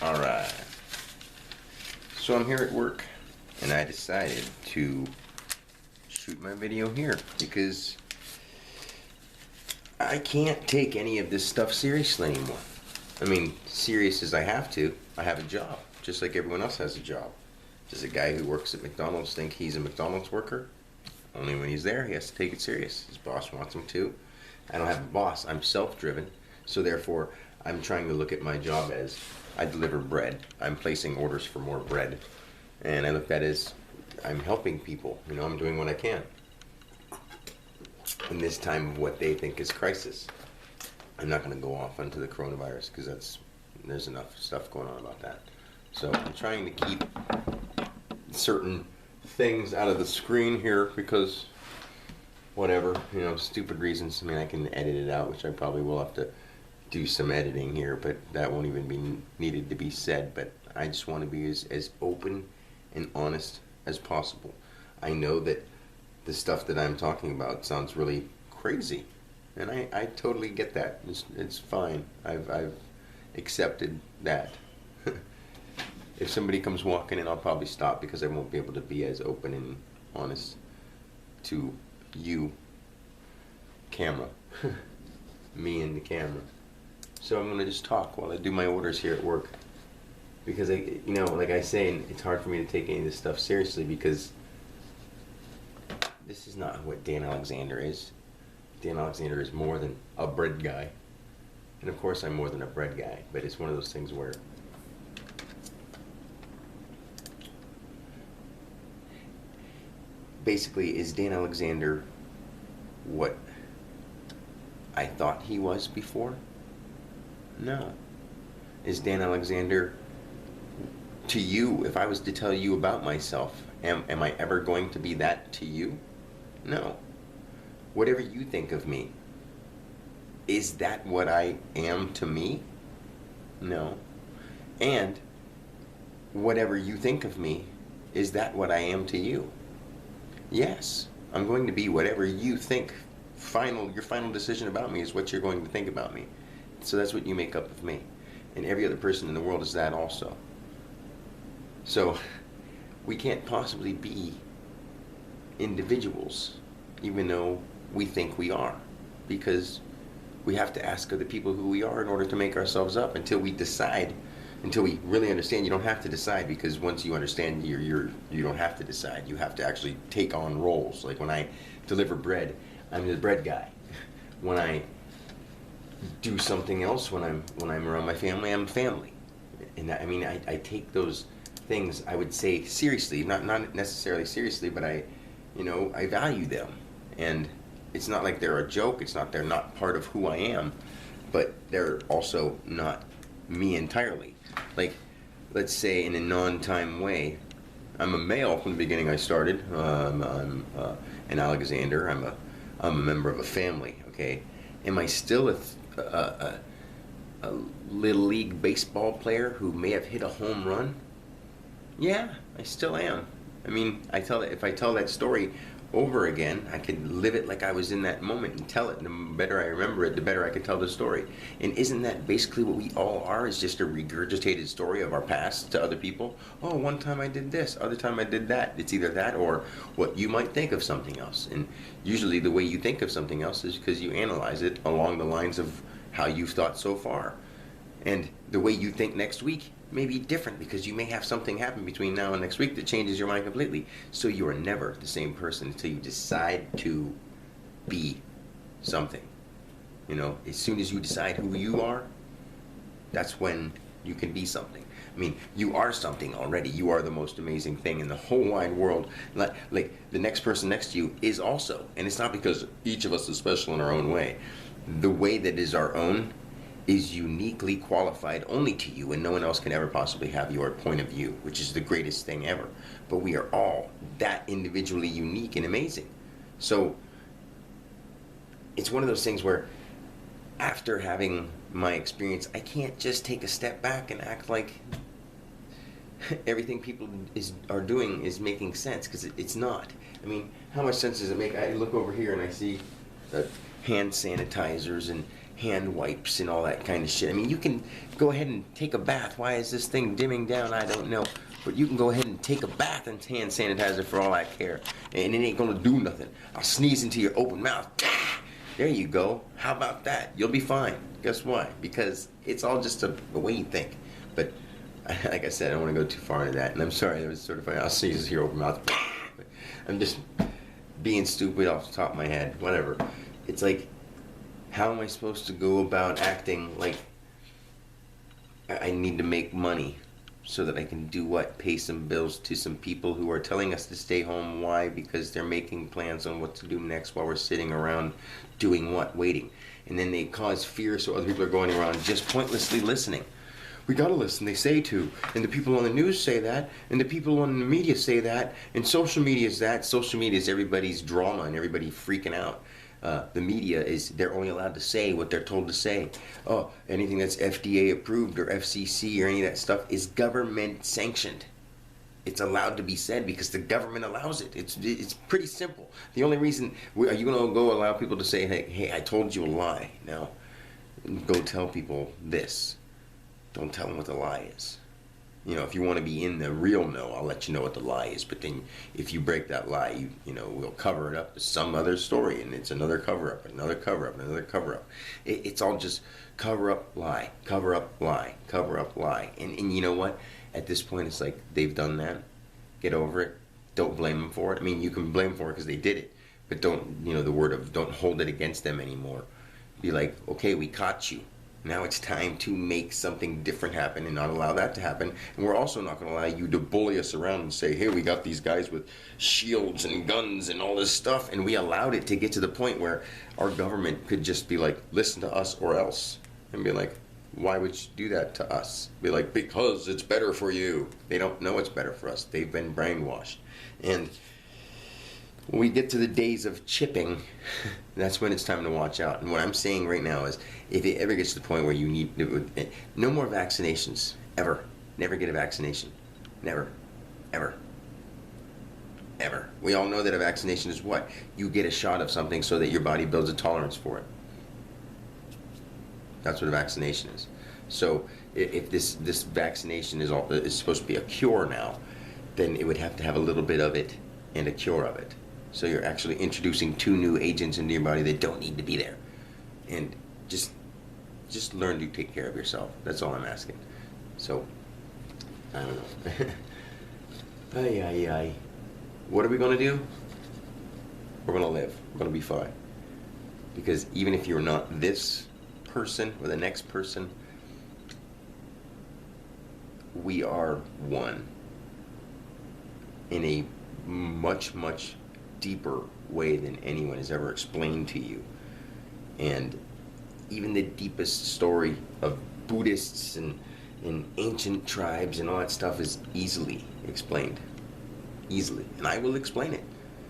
Alright, so I'm here at work and I decided to shoot my video here because I can't take any of this stuff seriously anymore. I mean, serious as I have to. I have a job, just like everyone else has a job. Does a guy who works at McDonald's think he's a McDonald's worker? Only when he's there, he has to take it serious. His boss wants him to. I don't have a boss. I'm self-driven, so therefore I'm trying to look at my job as I deliver bread. I'm placing orders for more bread, and I look at it as I'm helping people. You know, I'm doing what I can in this time of what they think is crisis. I'm not going to go off onto the coronavirus because there's enough stuff going on about that. So I'm trying to keep certain things out of the screen here because whatever, you know, stupid reasons. I mean, I can edit it out, which I probably will have to do some editing here, but that won't even be needed to be said. But I just want to be as open and honest as possible. I know that the stuff that I'm talking about sounds really crazy, and I totally get that. It's fine. I've accepted that. If somebody comes walking in, I'll probably stop because I won't be able to be as open and honest to you, camera, me and the camera. So I'm gonna just talk while I do my orders here at work, because you know, like I say, it's hard for me to take any of this stuff seriously because this is not what Dan Alexander is. Dan Alexander is more than a bread guy, and of course I'm more than a bread guy. But it's one of those things where basically, is Dan Alexander what I thought he was before? No. Is Dan Alexander, to you, if I was to tell you about myself, am I ever going to be that to you? No. Whatever you think of me, is that what I am to me? No. And whatever you think of me, is that what I am to you? Yes. I'm going to be whatever you think. Your final decision about me is what you're going to think about me. So that's what you make up of me. And every other person in the world is that also. So we can't possibly be individuals, even though we think we are, because we have to ask other people who we are in order to make ourselves up until we decide. Until we really understand. You don't have to decide, because once you understand, you don't have to decide. You have to actually take on roles. Like when I deliver bread, I'm the bread guy. When I do something else, when I'm around my family, I'm family. And I mean, I take those things, I would say, seriously. Not necessarily seriously, but I value them. And it's not like they're a joke. It's not they're not part of who I am, but they're also not me entirely. Like, let's say in a non-time way, I'm a male from the beginning. I started. I'm an Alexander. I'm a member of a family. Okay, am I still a little league baseball player who may have hit a home run? Yeah, I still am. I mean, if I tell that story over again, I could live it like I was in that moment and tell it. And the better I remember it, the better I could tell the story. And isn't that basically what we all are? Is just a regurgitated story of our past to other people? Oh, one time I did this, other time I did that. It's either that or what you might think of something else. And usually the way you think of something else is because you analyze it along the lines of how you've thought so far. And the way you think next week may be different, because you may have something happen between now and next week that changes your mind completely. So you are never the same person until you decide to be something. You know, as soon as you decide who you are, that's when you can be something. I mean, you are something already. You are the most amazing thing in the whole wide world. Like the next person next to you is also. And it's not because each of us is special in our own way. The way that is our own is uniquely qualified only to you, and no one else can ever possibly have your point of view, which is the greatest thing ever. But we are all that individually unique and amazing. So it's one of those things where after having my experience, I can't just take a step back and act like everything people are doing is making sense, because it's not. I mean, how much sense does it make? I look over here and I see hand sanitizers and hand wipes and all that kind of shit. I mean, you can go ahead and take a bath. Why is this thing dimming down? I don't know. But you can go ahead and take a bath in hand sanitizer for all I care. And it ain't gonna do nothing. I'll sneeze into your open mouth. There you go. How about that? You'll be fine. Guess why? Because it's all just a way you think. But like I said, I don't want to go too far into that. And I'm sorry, that was sort of funny. I'll sneeze into your open mouth. I'm just being stupid off the top of my head. Whatever. It's like, how am I supposed to go about acting like I need to make money so that I can do what? Pay some bills to some people who are telling us to stay home. Why? Because they're making plans on what to do next while we're sitting around doing what? Waiting. And then they cause fear, so other people are going around just pointlessly listening. We gotta listen, they say to. And the people on the news say that, and the people on the media say that, and social media is that. Social media is everybody's drama and everybody freaking out. The media is, they're only allowed to say what they're told to say. Oh, anything that's FDA approved or FCC or any of that stuff is government sanctioned. It's allowed to be said because the government allows it. It's pretty simple. The only reason, are you going to go allow people to say, hey, I told you a lie? Now, go tell people this. Don't tell them what the lie is. You know, if you want to be in the real know, I'll let you know what the lie is. But then if you break that lie, you know, we'll cover it up as some other story. And it's another cover-up, another cover-up, another cover-up. It's all just cover-up, lie, cover-up, lie, cover-up, lie. And you know what? At this point, it's like they've done that. Get over it. Don't blame them for it. I mean, you can blame them for it because they did it. But don't, you know, the word of don't hold it against them anymore. Be like, okay, we caught you. Now it's time to make something different happen and not allow that to happen. And we're also not going to allow you to bully us around and say, hey, we got these guys with shields and guns and all this stuff. And we allowed it to get to the point where our government could just be like, listen to us or else. And be like, why would you do that to us? Be like, because it's better for you. They don't know it's better for us. They've been brainwashed. And when we get to the days of chipping, that's when it's time to watch out. And what I'm saying right now is, if it ever gets to the point where you need no more vaccinations, ever. Never get a vaccination. Never. Ever. Ever. We all know that a vaccination is what? You get a shot of something so that your body builds a tolerance for it. That's what a vaccination is. So if this vaccination is supposed to be a cure now, then it would have to have a little bit of it and a cure of it. So you're actually introducing two new agents into your body that don't need to be there. And just learn to take care of yourself. That's all I'm asking. So, I don't know. Ay, ay, ay. What are we going to do? We're going to live. We're going to be fine. Because even if you're not this person or the next person, we are one. In a much, much deeper way than anyone has ever explained to you. And even the deepest story of Buddhists and ancient tribes and all that stuff is easily explained. Easily. And I will explain it.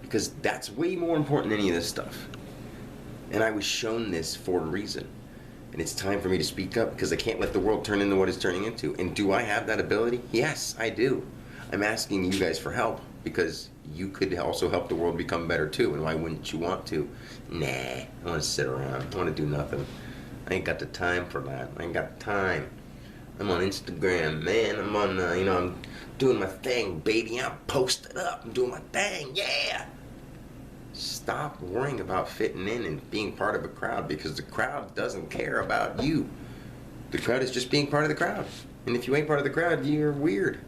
Because that's way more important than any of this stuff. And I was shown this for a reason. And it's time for me to speak up because I can't let the world turn into what it's turning into. And do I have that ability? Yes, I do. I'm asking you guys for help because you could also help the world become better too. And why wouldn't you want to? Nah, I want to sit around. I want to do nothing. I ain't got the time for that. I ain't got time. I'm on Instagram, man. I'm on, I'm doing my thing, baby. I'm posted up. I'm doing my thing, yeah. Stop worrying about fitting in and being part of a crowd because the crowd doesn't care about you. The crowd is just being part of the crowd. And if you ain't part of the crowd, you're weird.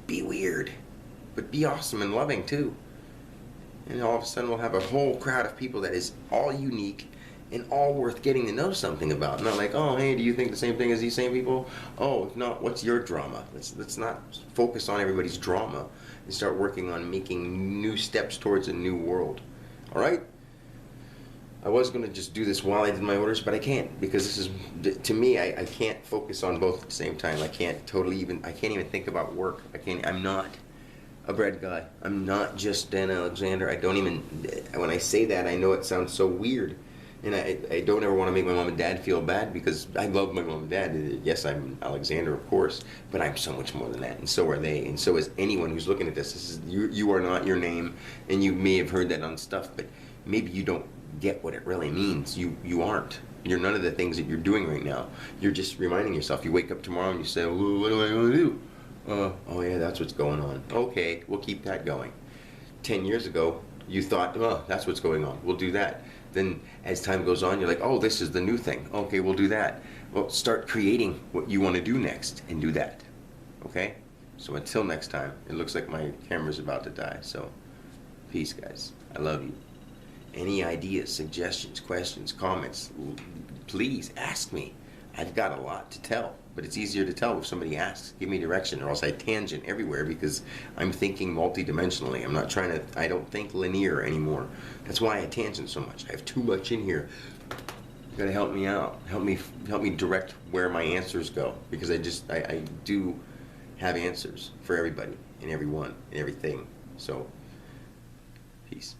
Be weird. But be awesome and loving too. And all of a sudden we'll have a whole crowd of people that is all unique and all worth getting to know something about. Not like, oh, hey, do you think the same thing as these same people? Oh, if not, what's your drama? Let's not focus on everybody's drama and start working on making new steps towards a new world. All right? I was going to just do this while I did my orders, but I can't because this is, to me, I can't focus on both at the same time. I can't even think about work. I'm not a bread guy. I'm not just Dan Alexander. I don't even, when I say that, I know it sounds so weird. And I don't ever want to make my mom and dad feel bad because I love my mom and dad. Yes, I'm Alexander, of course, but I'm so much more than that, and so are they, and so is anyone who's looking at this. This is, you are not your name, and you may have heard that on stuff, but maybe you don't get what it really means. You aren't. You're none of the things that you're doing right now. You're just reminding yourself. You wake up tomorrow and you say, well, what do I want to do? Oh yeah, that's what's going on. Okay, we'll keep that going. 10 years ago, you thought, oh, that's what's going on. We'll do that. Then as time goes on, you're like, oh, this is the new thing. Okay, we'll do that. Well, start creating what you want to do next and do that. Okay? So until next time, it looks like my camera's about to die. So peace, guys. I love you. Any ideas, suggestions, questions, comments, please ask me. I've got a lot to tell, but it's easier to tell if somebody asks. Give me direction, or else I tangent everywhere because I'm thinking multidimensionally. I'm not trying to, I don't think linear anymore. That's why I tangent so much. I have too much in here. You gotta help me out. Help me direct where my answers go, because I do have answers for everybody and everyone and everything. So, peace.